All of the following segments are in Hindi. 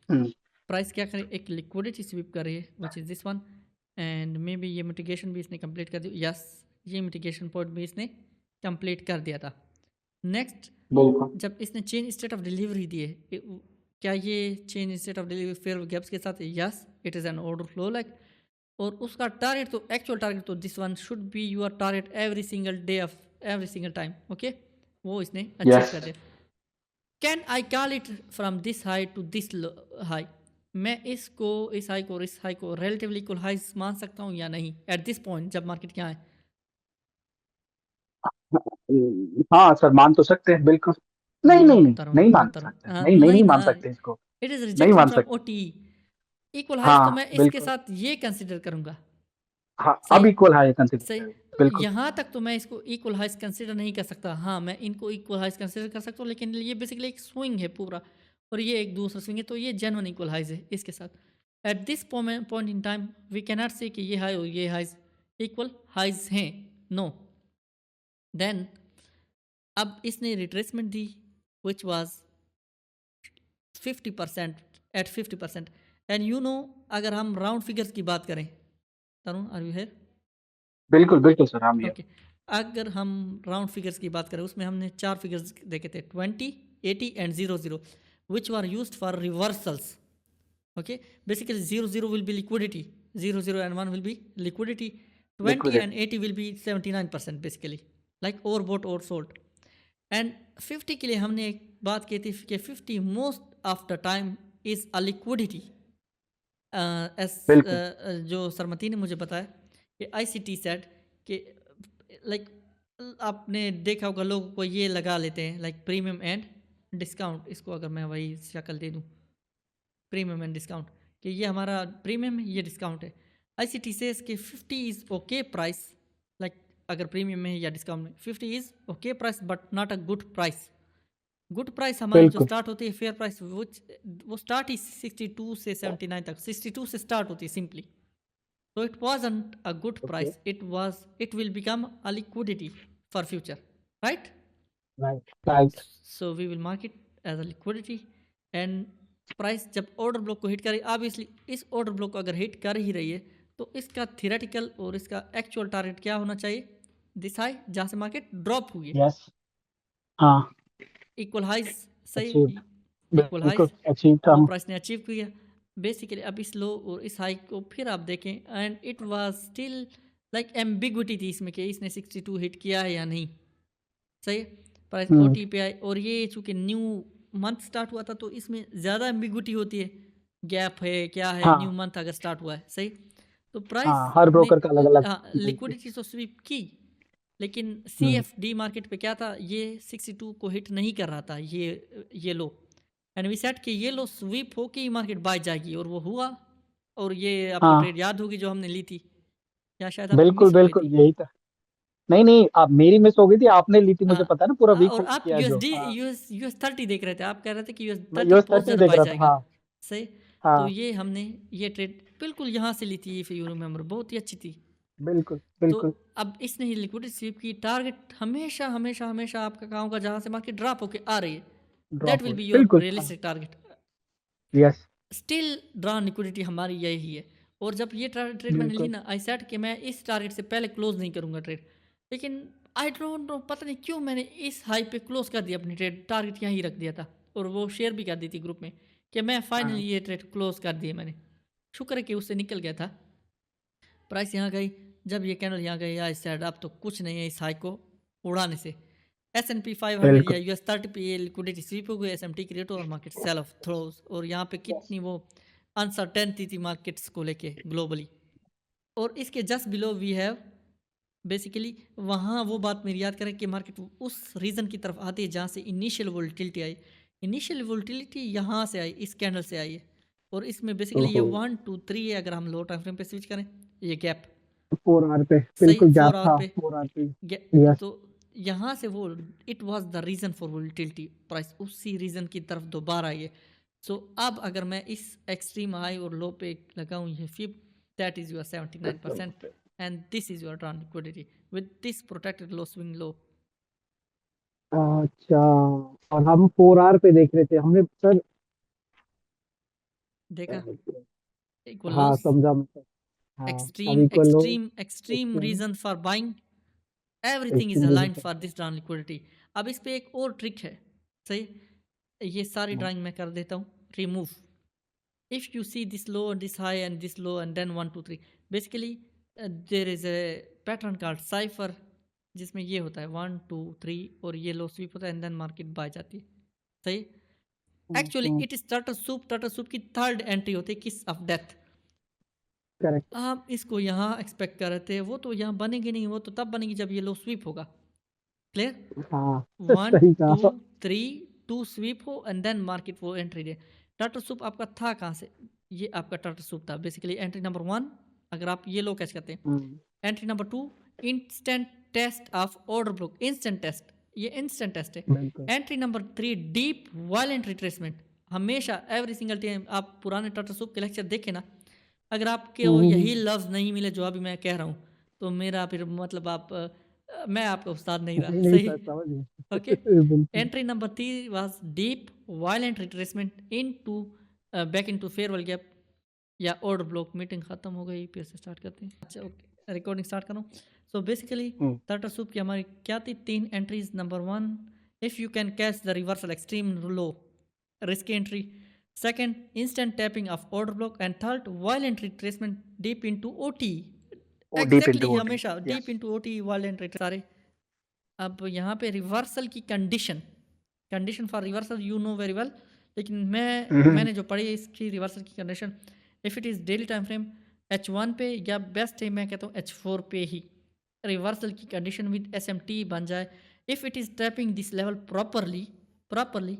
हम्म, प्राइस क्या करे, एक लिक्विडिटी स्वीप कर रही है which is this one, and may be ये मिटिगेशन भी इसने कंप्लीट कर दी। यस, ये मिटिगेशन पॉइंट भी इसने कंप्लीट कर दिया था। नेक्स्ट, बिल्कुल। जब इसने चेंज स्टेट ऑफ डिलीवरी दी है, क्या ये change state of delivery fair gaps के साथ है? Yes, it is an order flow like. और उसका टारगेट तो, एक्चुअल टारगेट तो this one should be your target every single day of every single time. Okay, वो इसने अचीव यस, कर दिया। Can I call it from this high to this high? मैं इसको, इस हाई को और इस हाई को रिलेटिवली इक्वल हाई मान सकता हूँ या नहीं एट दिस पॉइंट, जब मार्केट क्या है? हाँ सर, मान तो सकते हैं बिल्कुल। नहीं ये नहीं नहीं, मोहतरम नहीं मान मोहतरम, सकते, हाँ, नहीं नहीं नहीं नहीं ना, मान सकते इसको। इट इज़ नहीं रिजेक्शन मान फ्रॉम सकते। O T. इक्वल हाइज तो हाँ मैं इसके बिल्कुल। साथ ये कंसिडर करूँगा। हाँ, अब सही, इक्वल हाई कंसिडर सही। करेंगे बिल्कुल। यहाँ तक तो मैं इसको इक्वल हाइज कंसिडर नहीं कर सकता। हाँ, मैं इनको इक्वल हाइज कंसिडर कर सकता हूँ, लेकिन ये बेसिकली एक स्विंग है पूरा, और ये एक दूसरा स्विंग है, तो ये जेन्युइन इक्वल हाइज है इसके साथ। At this point in time we can not say कि ये हाई और ये हाइज इक्वल हाइज हैं। नो। देन अब इसने रिट्रेसमेंट दी which was 50%, at 50%। And you know, अगर हम राउंड फिगर्स की बात करें, तरुण आर यू हियर? बिल्कुल बिल्कुल सर, हम ये। ओके, अगर हम राउंड फिगर्स की बात करें, उसमें हमने 4 फिगर्स देखे थे, 20, 80 and 00, which were used for reversals. Okay, basically 00 will be liquidity, 00 and 1 will be liquidity, 20 and liquidity. 80 will be 79% basically, like overbought or sold. And 50 के लिए हमने एक बात की थी कि 50 most of the time is a liquidity. S, बिल्कुल। जो सरमती ने मुझे बताया कि आई सी टी सेट कि लाइक, आपने देखा होगा लोगों को ये लगा लेते हैं लाइक प्रीमियम एंड डिस्काउंट। इसको अगर मैं वही शक्ल दे दूँ, प्रीमियम एंड डिस्काउंट, कि ये हमारा प्रीमियम है, ये डिस्काउंट है। आई सी टी से इसके 50 इज़ ओके प्राइस, लाइक अगर प्रीमियम में है या डिस्काउंट में, 50 is okay price but not a good price. Good price हमारी जो बिल्कुल। स्टार्ट होती है फेयर प्राइस, वो स्टार्ट ही 62 से 79 तक, 62 से स्टार्ट होती है सिंपली। तो it wasn't a good okay. price, it will become a liquidity for future, right? Right right. So we will mark it as a liquidity, and price जब ऑर्डर ब्लॉक को हिट करे, ऑब्वियसली इस ऑर्डर ब्लॉक को अगर हिट कर ही रही है, तो इसका थियरेटिकल और इसका एक्चुअल टारगेट क्या होना चाहिए? दिस हाई जहाँ से मार्केट ड्रॉप हुई है, यस। हाँ। Equal highs. अचीव। सही, इक्वल बिल्कुल हाइज, अचीव था वो हम। प्राइस ने अचीव किया। बेसिकली अब इस लो और इस हाई को फिर आप देखें, and it was still like ambiguity थी इसमें कि इसने 62 हिट किया है या नहीं। सही है, प्राइस ओ हम्म। टी पे आई, और ये चूंकि न्यू मंथ स्टार्ट हुआ था, तो इसमें ज़्यादा एम्बिग्विटी होती है, गैप है क्या है, न्यू हाँ मंथ अगर स्टार्ट हुआ है। सही, तो प्राइस हाँ, हर ने ब्रोकर का अलग अलग। बिल्कुल। लिक्विडिटी तो स्वीप की, लेकिन सी हम्म। एफ डी मार्केट पे क्या था, ये 62 को हिट नहीं कर रहा था, ये लो। एंड वी सेट कि ये लो स्वीप हो के मार्केट बाय जाएगी, और वो हुआ। और ये आपको हाँ ट्रेड याद होगी जो हमने ली थी, या शायद आपकी बिल्कुल मिस हो गई बिल्कुल, थी? यही था। नहीं नहीं, आप मेरी मिस हो गई थी, आपने ली थी, मुझे हाँ, पता है ना, पूरा वीक और होल्ड आप किया जो। यूएसडी, हाँ, यूएस 30 देख रहे थे, आप कह रहे थे कि यूएस मैं 30 यूएस बहुत 30 ज़्यादा देख बाय रहा था। जाएगा। हाँ। सही, तो हाँ ये हमने ये ट्रेड बिल्कुल यहाँ से ली थी, इफ यू रिमेम्बर, बहुत ही अच्छी थी। बिल्कुल तो बिल्कुल। अब इसने ही लिक्विडिटी स्वीप की, टारगेट हमेशा हमेशा हमेशा आपका काम का, जहाँ से मार्केट ड्रॉप होके आ रही है, दैट ड्रॉप विल हो बी योर बिल्कुल। हाँ। Realistic target. Yes. Still drawn liquidity हमारी यही है। और जब ये ट्रेड मैंने ली बिल्कुल। ना, आई सेट कि मैं इस टारगेट से पहले क्लोज नहीं करूंगा ट्रेड, लेकिन आई डोंट नो, पता नहीं क्यों मैंने इस हाई पे क्लोज कर दिया अपनी ट्रेड, टारगेट यहीं रख दिया था, और वो शेयर भी कर दी थी ग्रुप में कि मैं फाइनली हाँ। ये ट्रेड क्लोज कर दिए मैंने। शुक्र है कि उससे निकल गया था। प्राइस यहाँ गई, जब ये कैंडल यहाँ गई, आई सेड अब तो कुछ नहीं है इस हाई को उड़ाने से। S&P 500 या बिल्कुल। US 30 पे ये लिक्विडिटी स्वीप हो गई, SMT क्रिएट और मार्केट सेल ऑफ थ्रोज, और यहाँ पे यस। कितनी वो अनसर्टेनिटी थी मार्केट्स को लेके ग्लोबली। और इसके just below we have basically, वहाँ वो बात मेरी याद करें कि मार्केट उस रीजन की तरफ आती है जहाँ से इनिशियल वोल्टिलिटी आई। इनिशियल वोल्टिलिटी यहाँ से आई, इस कैंडल से आई है, और इसमें बेसिकली ये ओहो। 1 2 3 है, अगर हम लो टाइम फ्रेम पे स्विच करें, ये गैप। 4 आवर पे सही, बिल्कुल गैप 4 आवर था, पे 4 आवर पे। यस। तो यहाँ से वो, it was the reason for volatility, price उसी रीजन की तरफ दोबारा आई है। सो अब अगर मैं इस एक्सट्रीम हाई और लो पे लगाऊं ये fib, that is your 79%, and this is your trans liquidity with this protected low swing low. अच्छा, और हम 4 आवर पे देख रहे थे हमने सर। देखा? इक्वल हाँ, लॉस, समझा मैं। हाँ, एक्सट्रीम अब equal low. Extreme extreme extreme reason for buying, everything is extreme reason aligned पर। For this drawn liquidity. अब इस पे एक और ट्रिक है, सही? ये सारी हाँ, ड्राइंग मैं कर देता हूँ remove. If you see this low and this high and this low and then 1 2 3, basically there is a pattern called cipher, जिसमें ये होता है 1 2 3 और ये लो स्वीप होता है एंड देन मार्केट बाय जाती है, सही? Actually it is turtle soup की थर्ड एंट्री होती है किस ऑफ डेथ। करेक्ट। आप इसको यहाँ एक्सपेक्ट कर रहे थे, वो तो यहाँ बनेगी नहीं, वो तो तब बनेगी जब ये लो स्वीप होगा। क्लियर? हाँ, 1 सही 2 कहा। 3 2 स्वीप हो एंड देन मार्केट वो एंट्री दे। टर्टल सूप आपका था कहाँ से? ये आपका टर्टल सूप था बेसिकली एंट्री नंबर 1, अगर आप ये लो कैच करते हैं। Hmm, entry number 2, instant test of order block, instant test, ये इंस्टेंट टेस्ट है। बिल्कुल। Entry number 3, deep violent retracement. हमेशा एवरी सिंगल टाइम आप पुराने टर्टल सूप के लेक्चर देखें ना, अगर आपके वो यही लफ्ज़ नहीं मिले जो अभी मैं कह रहा हूँ, तो मेरा फिर मतलब आप मैं आपका उस्ताद नहीं रहा, नहीं नहीं सही? सर, समझ गए। ओके। बिल्कुल। Entry number 3 was deep violent retracement into back into farewell gap या ऑर्डर ब्लॉक। मीटिंग खत्म हो गई, फिर से स्टार्ट करते हैं। अच्छा ओके, रिकॉर्डिंग स्टार्ट करूँ। सो बेसिकली हम्म, टाटा सूप की हमारी क्या थी? 3 entries. Number 1, if you can catch the reversal extreme low, risky entry. Second, instant tapping of order block. And third, violent retracement deep into OT. O deep exactly into OT. हमेशा deep yes. Into OT, violent retrace सारे। अब यहाँ पे रिवर्सल की condition, condition for reversal you know very well, लेकिन मैंने जो पढ़ी है इसकी रिवर्सल की condition, if it is daily time frame H1 पे, या बेस्ट है मैं कहता हूँ H4 पे ही रिवर्सल की कंडीशन विद SMT बन जाए। If it is tapping this level properly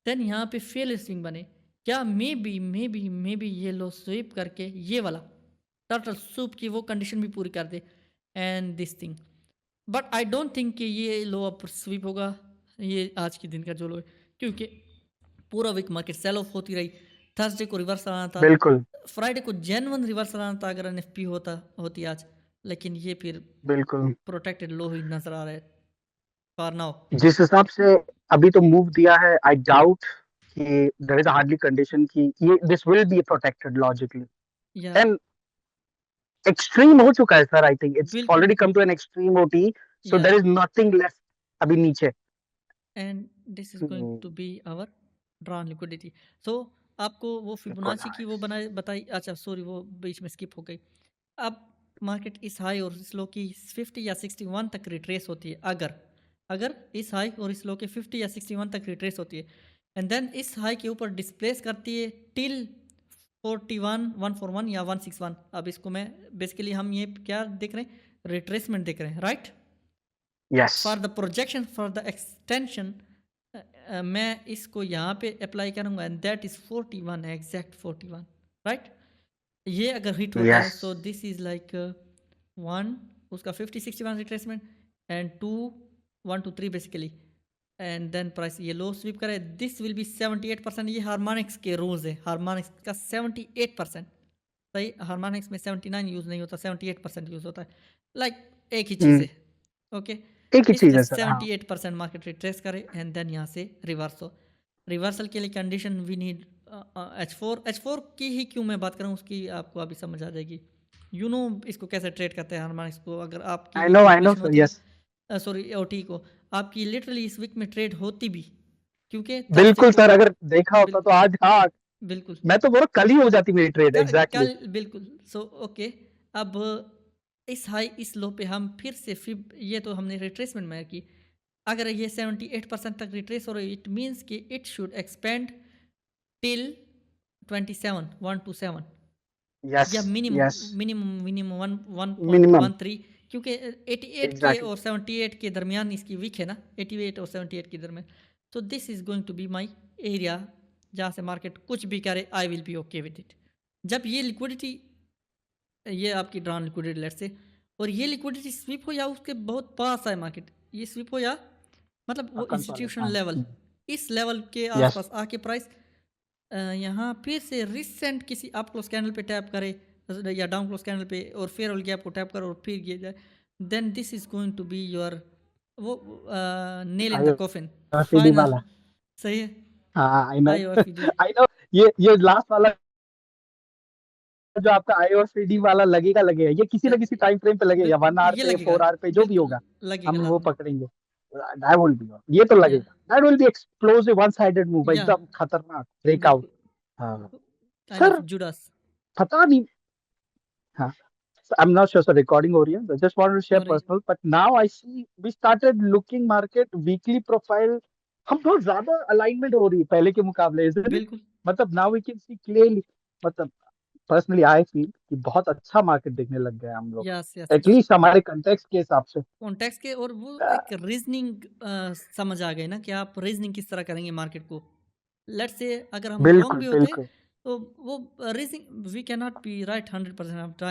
then यहाँ पे फेल स्विंग बने। क्या मे बी ये लो स्वीप करके ये वाला टर्टल सूप की वो कंडीशन भी पूरी कर दे and this thing. But I don't think कि ये लो अप स्वीप होगा, ये आज के दिन का जो लो है, क्योंकि पूरा वीक मार्केट सेल ऑफ होती रही। थर्सडे को रिवर्सल आना था, बिल्कुल। फ्राइडे को जेन्युइन रिवर्सल आना था अगर NFP होती आज, लेकिन ये फिर बिल्कुल। प्रोटेक्टेड लो ही नजर आ रहा है फॉर नाउ। जिस हिसाब से अभी तो मूव दिया है, आई डाउट कि देयर इज हार्डली कंडीशन कि ये this will be protected logically. या एंड एक्सट्रीम हो चुका है सर, आई थिंक इट्स बिल्कुल ऑलरेडी कम बिल्कुल। To an extreme OT. So या देयर इज नथिंग लेफ्ट अभी नीचे। And this is going hmm, to be our drawn liquidity. सो आपको वो बिल्कुल। फिबोनाची की वो बनाई बताई, अच्छा सॉरी वो बीच में स्किप हो गई। अब मार्केट इस हाई और इस लो की 50 या 61 तक रिट्रेस होती है, अगर अगर इस हाई और इस लो के 50 या 61 तक रिट्रेस होती है एंड देन इस हाई के ऊपर डिस्प्लेस करती है टिल 41 141 या 161। अब इसको मैं बेसिकली हम ये क्या देख रहे हैं? रिट्रेसमेंट देख रहे हैं, right? Yes. For the projection for the extension मैं इसको यहाँ पे अप्लाई करूँगा and that is 41, exact 41, right? ये अगर हिट होता है yes. So this is like 1 उसका 50 61 retracement and 2 1 2 3 basically and then price ये लो स्वीप करे, दिस विल बी 78%। ये हार्मोनिक्स के रूल्स है, हार्मोनिक्स का 78%, सही? हार्मोनिक्स में 79 यूज़ नहीं होता, 78% यूज़ होता है, लाइक एक ही चीज़ हम्म, है। ओके। एक ही चीज इसका है सर। हाँ, 78% मार्केट रिट्रेस करे एंड देन यहाँ से रिवर्स हो। रिवर्सल के लिए कंडीशन वी नीड H4 की ही क्यों मैं बात करूँ, उसकी आपको अभी समझ आ जाएगी। यू नो इसको कैसे ट्रेड करते हैं हार्मोनिक्स को, अगर आपकी आई नो कैलकुलेशन सर। होती यस। ना, सॉरी ओटी को, आपकी लिटरली इस वीक में ट्रेड होती भी, क्योंकि थर्सडे बिल्कुल को सर, अगर देखा होता तो बिल्कुल आज, हाँ, बिल्कुल मैं तो बोल रहा कल ही हो जाती मेरी ट्रेड। एग्जैक्टली। कल बिल्कुल। So okay. अब इस हाई इस लो पे हम फिर से फिर ये तो हमने रिट्रेसमेंट में की, अगर ये 78% तक रिट्रेस हो रही है इट मीन्स कि it should expand till 27 127 yes. या minimum yes. Minimum minimum one point minimum. One three क्योंकि 88 के एग्जैक्टली। और 78 के दरमियान इसकी वीक है ना, 88 और 78 के दरमियान। तो this is going to be my area जहाँ से मार्केट कुछ भी करे I will be okay with it. जब ये लिक्विडिटी, ये आपकी ड्रॉन लिक्विडिटी लेट से, और ये लिक्विडिटी स्वीप हो या उसके बहुत पास आए मार्केट, ये स्वीप हो या मतलब वो कंसोलिडेट। इंस्टीट्यूशनल हाँ। लेवल, इस लेवल के यस। आसपास आके प्राइस यहाँ फिर से रिसेंट किसी अप क्लोज कैंडल पे टैप करे या डाउन क्लोज कैंडल पे और फिर ऑल गैप को टैप करे और फिर गिर जाए, then this is going to be your वो nail in the coffin IOFD final. वाला। सही है। हाँ, I know. IOFD। I know. ये लास्ट वाला जो आपका IOCD वाला लगेगा ये किसी ना किसी टाइम फ्रेम पे लगेगा, 1 आवर ये पे, लगेगा 4 आवर पे, जो भी बिल्कुल होगा लगेगा हम वो लाजमी पकड़ेंगे। दैट विल बी, ये तो या लगेगा, that will be explosive one sided move, या एकदम खतरनाक ब्रेकआउट। बिल्कुल हाँ काइंड ऑफ सर, जुडास पता नहीं। हाँ, I'm not sure, so recording हो रही है, I just wanted to share हो रही personal, but now I see we started looking market weekly profile, हम बहुत ज्यादा alignment हो रही है पहले के मुकाबले, isn't it? बिल्कुल मतलब now we can see clearly, मतलब personally I feel कि बहुत अच्छा मार्केट देखने लग गए हम लोग, यस यस यस एटलीस्ट हमारे कंटेक्स्ट के हिसाब से। कॉन्टेक्स्ट के और वो एक रीजनिंग समझ आ गई ना कि आप रीजनिंग किस तरह करेंगे मार्केट को लेट्स से अगर हम रॉन्ग बिल्कुल भी होते बिल्कुल। तो वो reasoning we can not be right 100% of time